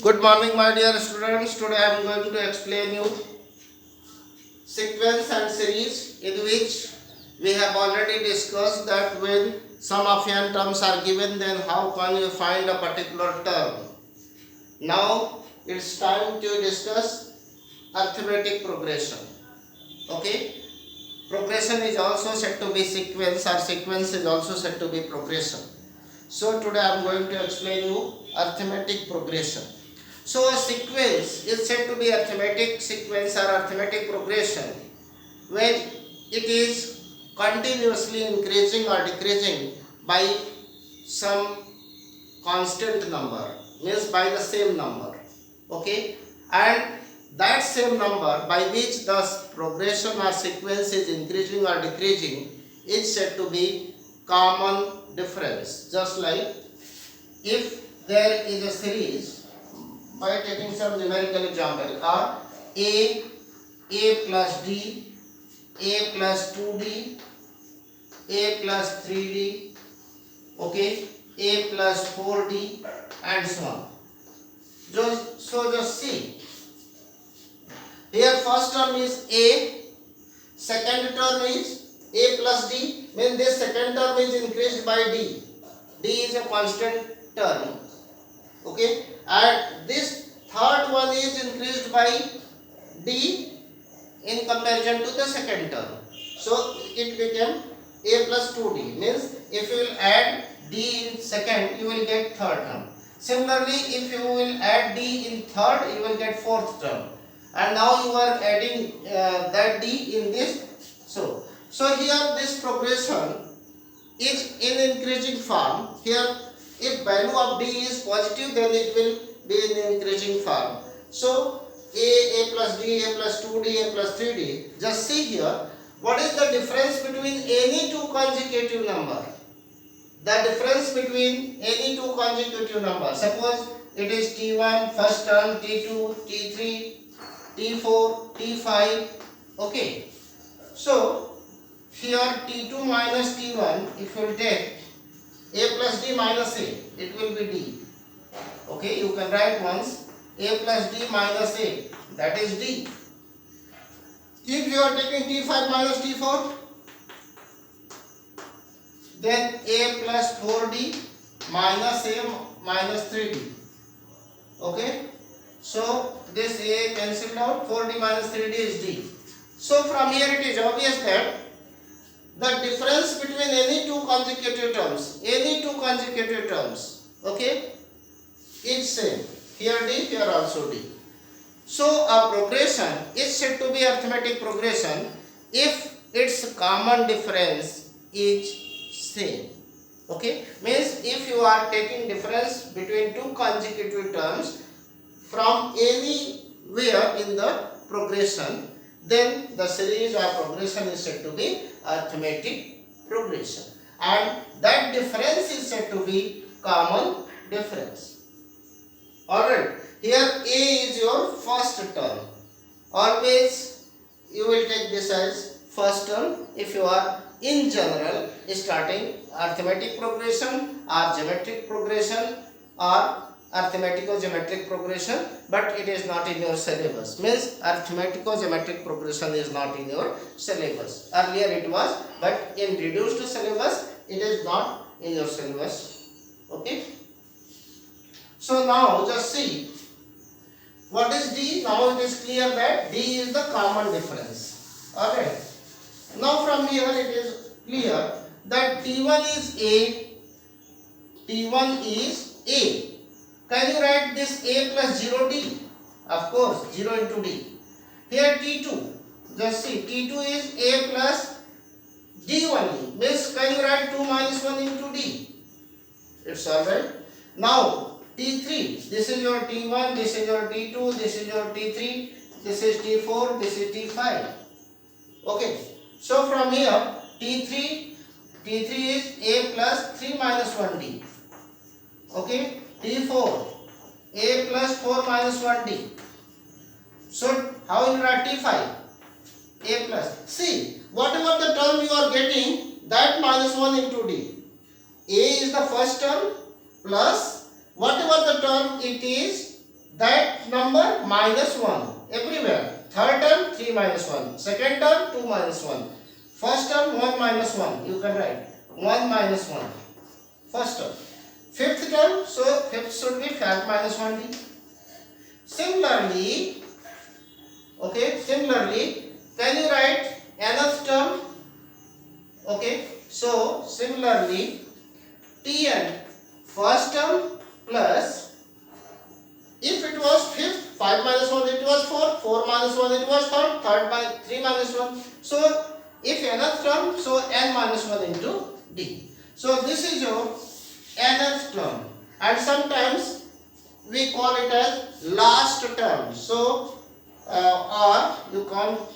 Good morning, my dear students. Today I am going to explain you sequence and series, in which we have already discussed that when some affine terms are given, then how can you find a particular term. Now it's time to discuss arithmetic progression. Okay, progression is also said to be sequence, or sequence is also said to be progression. So today I am going to explain you arithmetic progression. So a sequence is said to be arithmetic sequence or arithmetic progression when it is continuously increasing or decreasing by some constant number, means by the same number. Okay, and that same number by which the progression or sequence is increasing or decreasing is said to be common difference. Just like if there is a series, by taking some numerical example, or a plus d, a plus 2d, a plus 3d, okay, a plus 4d, and so on. Just see, here first term is a, second term is a plus d, means this second term is increased by d. D is a constant term, okay, and this third one is increased by d in comparison to the second term, so it became a plus 2d, means if you will add d in second, you will get third term. Similarly, if you will add d in third, you will get fourth term, and now you are adding that d in this. So here this progression is in increasing form. Here, if value of d is positive, then it will be in increasing form. So a plus d, a plus 2d, a plus 3d. Just see here, what is the difference between any two consecutive number? The difference between any two consecutive numbers. Suppose it is t1 first term, t2, t3, t4, t5. Okay. So here t2 minus t1, if you will take a plus d minus a, it will be d. Okay, you can write once a plus d minus a, that is d. If you are taking t5 minus t4, then a plus 4d minus a minus 3d. Okay, so this a cancelled out, 4d minus 3d is d. So from here it is obvious that the difference between any two consecutive terms, okay, is same. Here d, here also d. So a progression is said to be arithmetic progression if its common difference is same. Okay, means if you are taking difference between two consecutive terms from anywhere in the progression, then the series or progression is said to be arithmetic progression, and that difference is said to be common difference. Alright, here a is your first term. Always you will take this as first term if you are in general starting arithmetic progression or geometric progression or arithmetico-geometric progression, but it is not in your syllabus. Means arithmetico-geometric progression is not in your syllabus. Earlier it was, but in reduced syllabus it is not in your syllabus. Okay. So now just see, what is d? Now it is clear that d is the common difference. Alright. Now from here it is clear that t1 is a, t1 is a. Can you write this a plus 0d? Of course, 0 into d. Here t2, just see, t2 is a plus d only. Means can you write 2 minus 1 into d? It's alright. Now t3, this is your t1, this is your t2, this is your t3, this is t4, this is t5. Okay. So from here t3 is a plus 3 minus 1d. Okay. t4 a plus 4 minus 1d. So how will you write t5? A plus. See, whatever the term you are getting, that minus 1 into d. A is the first term plus whatever the term it is, that number minus 1 everywhere. Third term 3 minus 1, second term 2 minus 1, first term 1 minus 1, you can write 1 minus 1, first term. Fifth term, so fifth should be fact minus 1d. Similarly, okay, similarly, can you write nth term? Okay, so similarly, Tn first term plus, if it was fifth, 5 minus 1 it was 4, 4 minus 1 it was third, third by 3 minus 1. So if nth term, so n minus 1 into d. So this is your nth term, and sometimes we call it as last term. So or you call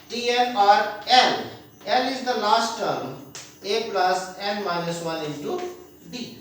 Tn or L. L is the last term, a plus n minus 1 into d.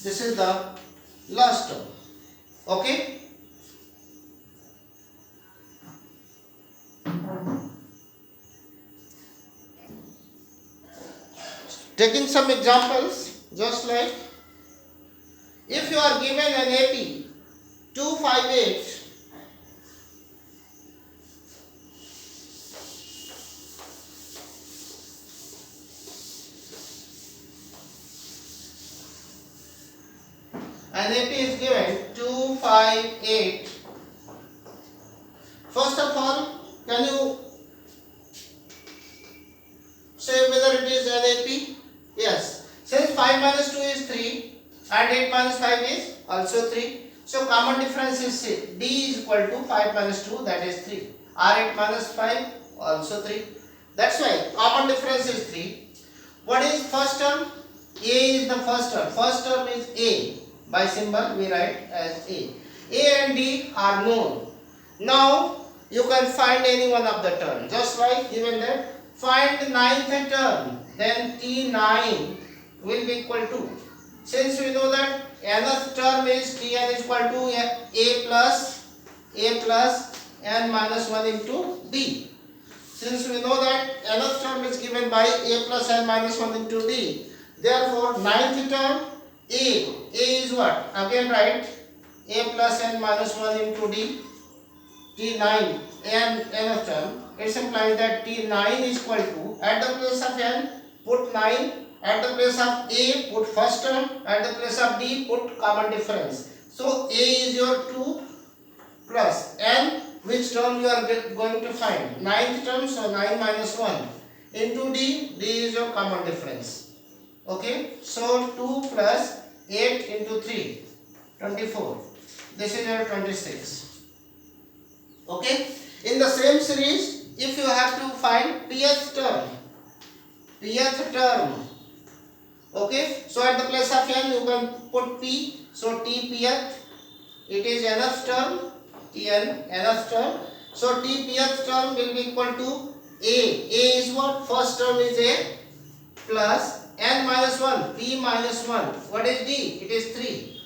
This is the last term. Okay. Taking some examples, just like if you are given an AP 258 an AP is given 258. First of all, can you say whether it is an AP? Yes. Since 5 minus 2 is 3 and 8 minus 5 is also 3. So common difference is D is equal to 5 minus 2, that is 3. R8 minus 5 also 3. That's why common difference is 3. What is first term? A is the first term. First term is A. By symbol we write as A. A and D are known. Now you can find any one of the term. Just like given that, find ninth term. Then T9 will be equal to. Since we know that nth term is Tn is equal to A plus n minus 1 into D. Since we know that nth term is given by A plus n minus 1 into D. Therefore, ninth term A is what? Again write A plus n minus 1 into D. T9 nth term. It implies that T9 is equal to, at the place of n, put 9, at the place of A, put first term, at the place of D, put common difference. So A is your 2 plus n, which term you are going to find? Ninth term, so 9 minus 1 into D, D is your common difference. Okay, so 2 plus 8 into 3, 24. This is your 26. Okay, in the same series, if you have to find pth term, okay, so at the place of n you can put p, so t pth, it is nth term, Tn nth term, so t pth term will be equal to A is what? First term is A plus n minus 1, p minus 1, what is D? It is 3,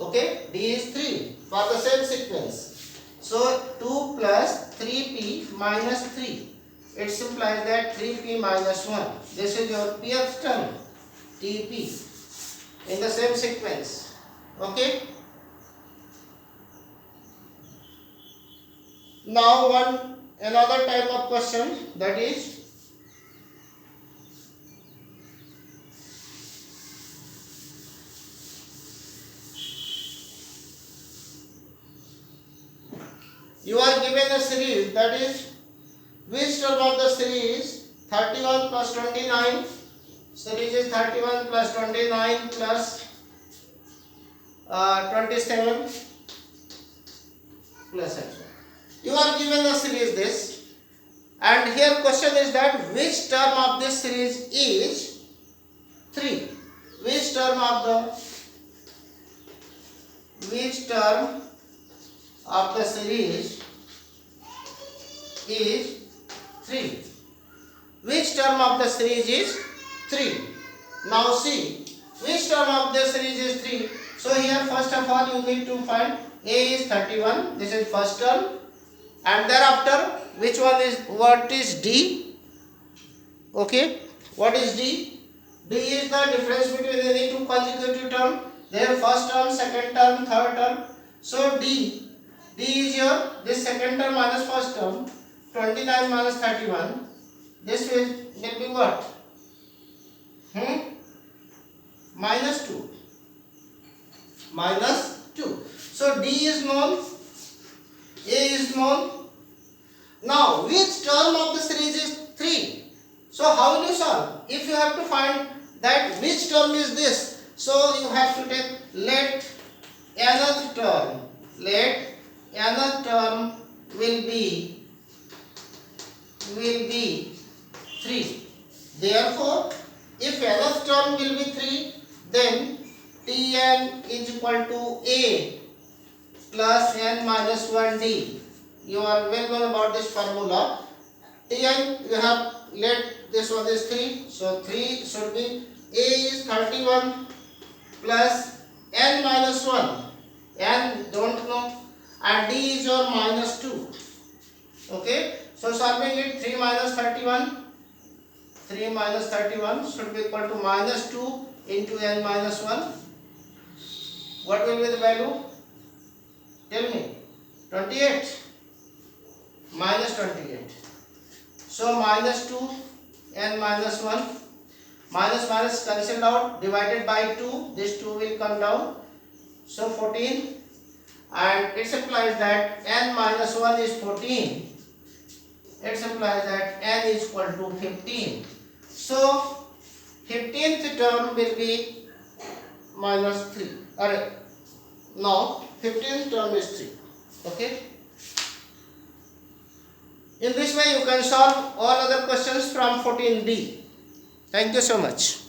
okay, D is 3 for the same sequence. So 2 plus 3p minus 3. It implies that 3p minus 1. This is your pth term, Tp, in the same sequence. Okay. Now another type of question, that is you are given a series, that is which term of the series 31 plus 29, series is 31 plus 29 plus 27 plus x1. You are given a series this, and here question is that which term of this series is 3. Which term of the series is 3. Which term of the series is 3? Now see, which term of the series is 3? So here first of all you need to find A is 31, this is first term, and thereafter which one is, what is D? Okay, what is D? D is the difference between any two consecutive term. There first term, second term, third term. So D is your this second term minus first term. 29 minus 31. This will be what? Minus 2. Minus 2. So D is known. A is known. Now which term of the series is 3? So how will you solve? If you have to find that which term is this, so you have to take let nth term. Let nth term will be 3. Therefore, if nth term will be 3, then Tn is equal to A plus n minus 1D. You are well known about this formula. Tn, you have let this one is 3. So 3 should be A is 31 plus n minus 1. N don't know. And D is your minus 2. Okay. So solving it, 3 minus 31. 3 minus 31 should be equal to minus 2 into n minus 1. What will be the value? Tell me. 28. Minus 28. So minus 2 n minus 1. Minus minus cancelled out, divided by 2. This 2 will come down. So 14. And it implies that n minus 1 is 14. It implies that n is equal to 15. So 15th term will be minus 3. No, 15th term is 3. Okay. In this way you can solve all other questions from 14D. Thank you so much.